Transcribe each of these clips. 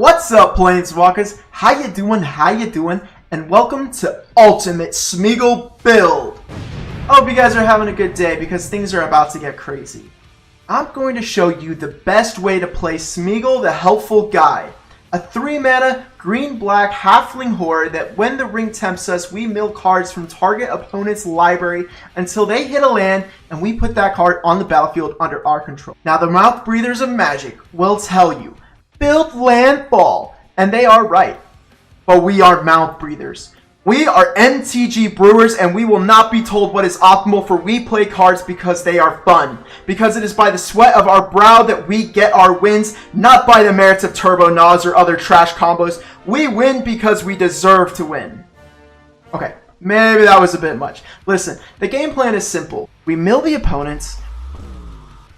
What's up, planeswalkers? How you doing? How you doing? And welcome to Ultimate Smeagol Build. I hope you guys are having a good day because things are about to get crazy. I'm going to show you the best way to play Smeagol the Helpful Guide, a 3-mana green-black halfling horror that when the ring tempts us, we mill cards from target opponent's library until they hit a land and we put that card on the battlefield under our control. Now the mouth breathers of magic will tell you, build landfall, and they are right. But we are mouth breathers. We are MTG brewers, and we will not be told what is optimal, for we play cards because they are fun. Because it is by the sweat of our brow that we get our wins, not by the merits of Turbo Nas or other trash combos. We win because we deserve to win. Okay, maybe that was a bit much. Listen, the game plan is simple. We mill the opponents,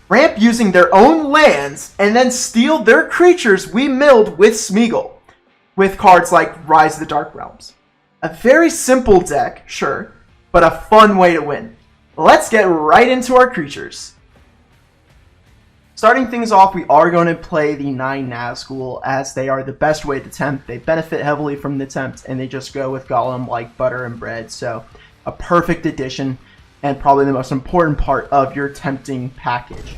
ramp using their own lands, and then steal their creatures we milled with Smeagol, with cards like Rise of the Dark Realms. A very simple deck, sure, but a fun way to win. Let's get right into our creatures. Starting things off, we are going to play the 9 Nazgul, as they are the best way to tempt. They benefit heavily from the tempt, and they just go with Golem like butter and bread, so a perfect addition, and probably the most important part of your tempting package.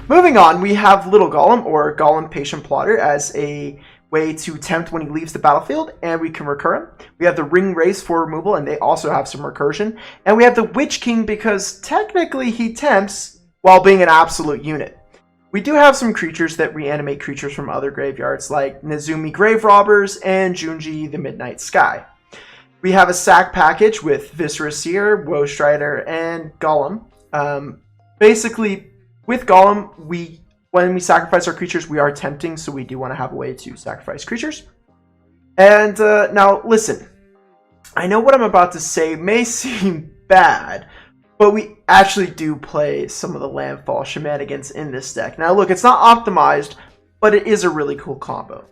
Moving on, we have Little Golem, or Golem Patient Plotter, as a way to tempt when he leaves the battlefield, and we can recur him. We have the Ring Wraiths for removal, and they also have some recursion. And we have the Witch King because technically he tempts while being an absolute unit. We do have some creatures that reanimate creatures from other graveyards, like Nezumi Grave Robbers and Junji the Midnight Sky. We have a sack package with Viscera Seer, Woe Strider, and Golem. Basically, with Golem, when we sacrifice our creatures, we are tempting, so we do want to have a way to sacrifice creatures. And now, listen. I know what I'm about to say may seem bad, but we actually do play some of the landfall shenanigans in this deck. Now, look, it's not optimized, but it is a really cool combo.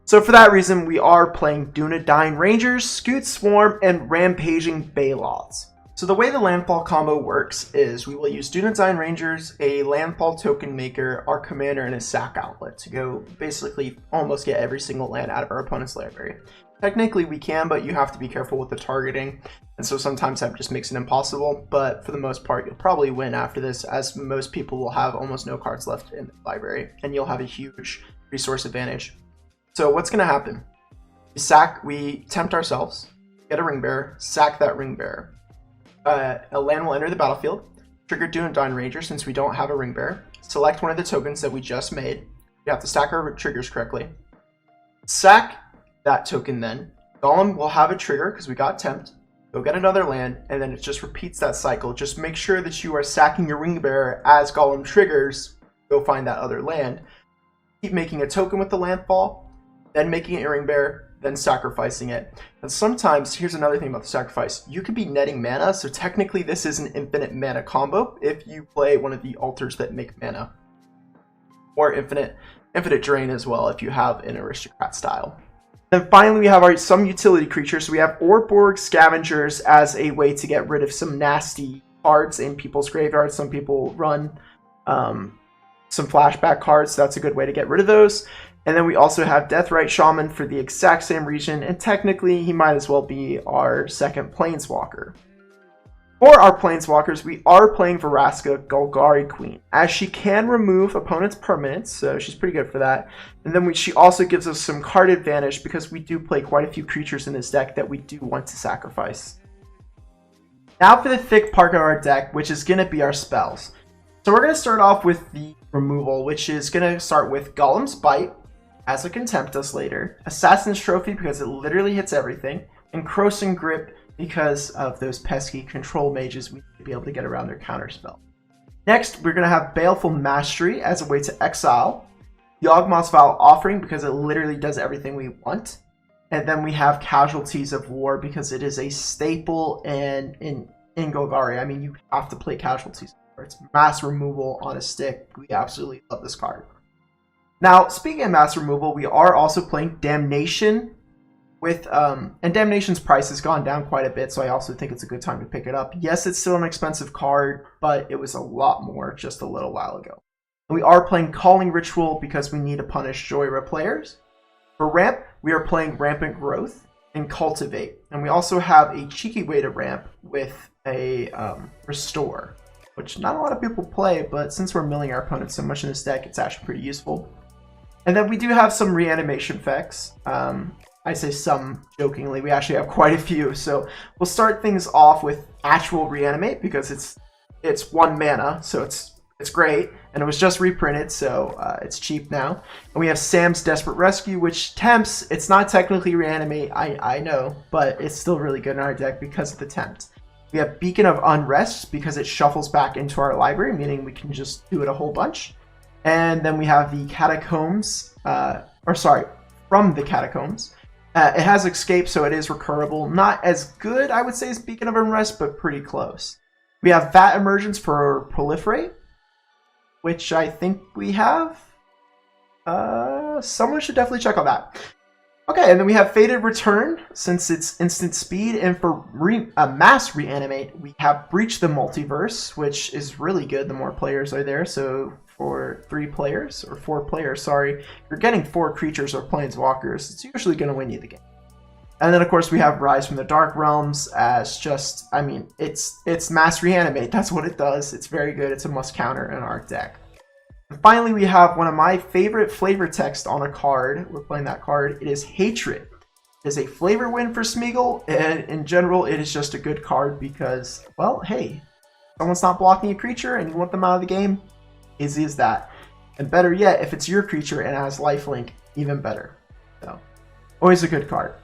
So for that reason, we are playing Dunedain Rangers, Scoot Swarm, and Rampaging Baloths. So the way the landfall combo works is we will use Dunedain Rangers, a landfall token maker, our commander, and a sack outlet to go basically almost get every single land out of our opponent's library. Technically we can, but you have to be careful with the targeting, and so sometimes that just makes it impossible, but for the most part you'll probably win after this, as most people will have almost no cards left in the library, and you'll have a huge resource advantage. So what's going to happen? We tempt ourselves, get a ring bearer, sack that ring bearer. A land will enter the battlefield, trigger Dunedain Ranger since we don't have a ring bearer, select one of the tokens that we just made. We have to stack our triggers correctly. Sack that token then. Golem will have a trigger because we got tempt. Go get another land, and then it just repeats that cycle. Just make sure that you are sacking your ring bearer as Golem triggers. Go find that other land. Keep making a token with the landfall, then making it a ring bearer, then sacrificing it. And sometimes, here's another thing about the sacrifice, you could be netting mana, so technically this is an infinite mana combo if you play one of the altars that make mana. Or infinite drain as well if you have an aristocrat style. Then finally we have some utility creatures. So we have Orborg Scavengers as a way to get rid of some nasty cards in people's graveyards. Some people run some flashback cards, so that's a good way to get rid of those. And then we also have Deathrite Shaman for the exact same reason, and technically he might as well be our second Planeswalker. For our Planeswalkers, we are playing Vraska Golgari Queen, as she can remove opponent's permanents, so she's pretty good for that. And then she also gives us some card advantage because we do play quite a few creatures in this deck that we do want to sacrifice. Now for the thick part of our deck, which is going to be our spells. So we're going to start off with the removal, which is going to start with Golem's Bite, as it can tempt us later, Assassin's Trophy because it literally hits everything, and Krosan Grip because of those pesky control mages we need to be able to get around their counterspell. Next, we're going to have Baleful Mastery as a way to exile, Yawgmoth's Vile Offering because it literally does everything we want, and then we have Casualties of War because it is a staple in Golgari. I mean, you have to play Casualties of War. It's mass removal on a stick. We absolutely love this card. Now, speaking of mass removal, we are also playing Damnation with, and Damnation's price has gone down quite a bit, so I also think it's a good time to pick it up. Yes, it's still an expensive card, but it was a lot more just a little while ago. And we are playing Calling Ritual because we need to punish Joyra players. For ramp, we are playing Rampant Growth and Cultivate. And we also have a cheeky way to ramp with a Restore, which not a lot of people play, but since we're milling our opponents so much in this deck, it's actually pretty useful. And then we do have some reanimation effects. I say some jokingly, we actually have quite a few. So we'll start things off with actual reanimate because it's 1 mana, so it's great, and it was just reprinted, so it's cheap now. And we have Sam's Desperate Rescue, which tempts. It's not technically reanimate, I know, but it's still really good in our deck because of the tempt. We have Beacon of Unrest because it shuffles back into our library, meaning we can just do it a whole bunch. And then we have the Catacombs, from the Catacombs. It has Escape, so it is recurable. Not as good, I would say, as Beacon of Unrest, but pretty close. We have Vat Emergence for Proliferate, which I think we have. Someone should definitely check on that. Okay, and then we have Fated Return, since it's instant speed, and for Mass Reanimate, we have Breach the Multiverse, which is really good the more players are there. So for 4 players, sorry, you're getting 4 creatures or planeswalkers. It's usually going to win you the game. And then, of course, we have Rise from the Dark Realms as just, I mean, it's Mass Reanimate. That's what it does. It's very good. It's a must counter in our deck. And finally, we have one of my favorite flavor text on a card. We're playing that card. It is Hatred. It is a flavor win for Smeagol, and in general, it is just a good card because, well, hey, someone's not blocking a creature and you want them out of the game. Easy as that. And better yet, if it's your creature and it has lifelink, even better. So, always a good card.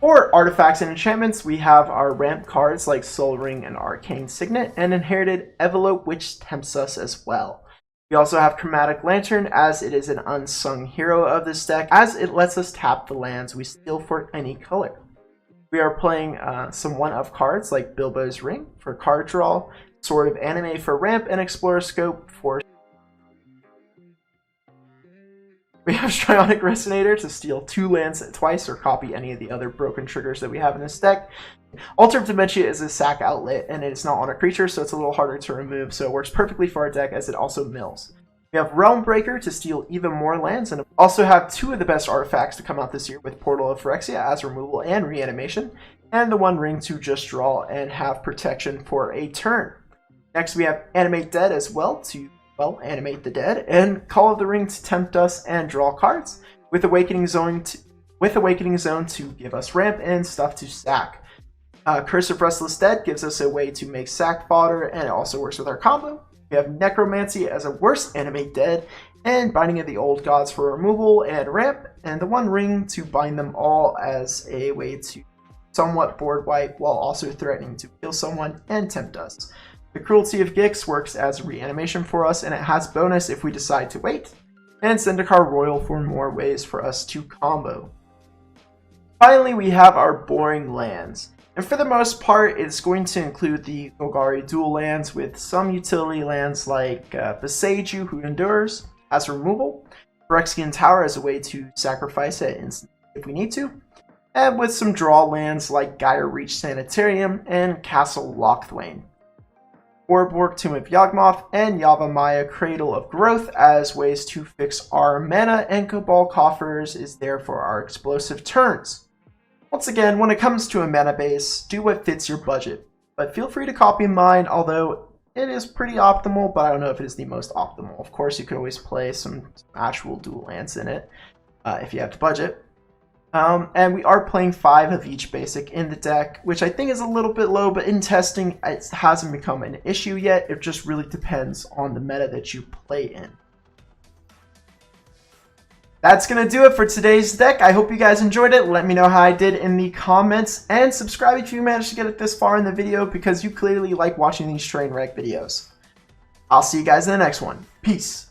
For artifacts and enchantments, we have our ramp cards like Soul Ring and Arcane Signet, and Inherited Envelope, which tempts us as well. We also have Chromatic Lantern, as it is an unsung hero of this deck, as it lets us tap the lands we steal for any color. We are playing some one-of cards like Bilbo's Ring for card draw, Sword of Anime for ramp, and Explorer Scope for... We have Strionic Resonator to steal 2 lands twice or copy any of the other broken triggers that we have in this deck. Altar of Dementia is a sack outlet, and it's not on a creature, so it's a little harder to remove, so it works perfectly for our deck as it also mills. We have Realm Breaker to steal even more lands, and also have 2 of the best artifacts to come out this year with Portal of Phyrexia as removal and reanimation, and the One Ring to just draw and have protection for a turn. Next we have Animate Dead as well to animate the dead, and Call of the Ring to tempt us and draw cards, with Awakening Zone to give us ramp and stuff to sack. Curse of Restless Dead gives us a way to make sack fodder, and it also works with our combo. We have Necromancy as a worse animate dead, and Binding of the Old Gods for removal and ramp, and the One Ring to bind them all as a way to somewhat board wipe while also threatening to kill someone and tempt us. The Cruelty of Gix works as reanimation for us, and it has bonus if we decide to wait, and Zendikar Royal for more ways for us to combo. Finally, we have our boring lands, and for the most part, it's going to include the Golgari dual lands with some utility lands like Beseiju, who endures, as removal, Phyrexian Tower as a way to sacrifice it instantly if we need to, and with some draw lands like Gaia Reach Sanitarium and Castle Lochthwain. Orborg Tomb of Yawgmoth and Yavimaya Cradle of Growth as ways to fix our mana, and Cabal Coffers is there for our explosive turns. Once again, when it comes to a mana base, do what fits your budget, but feel free to copy mine, although it is pretty optimal, but I don't know if it is the most optimal. Of course, you could always play some actual dual lands in it if you have the budget. And we are playing 5 of each basic in the deck, which I think is a little bit low, but in testing, it hasn't become an issue yet. It just really depends on the meta that you play in. That's going to do it for today's deck. I hope you guys enjoyed it. Let me know how I did in the comments, and subscribe if you managed to get it this far in the video, because you clearly like watching these train wreck videos. I'll see you guys in the next one. Peace.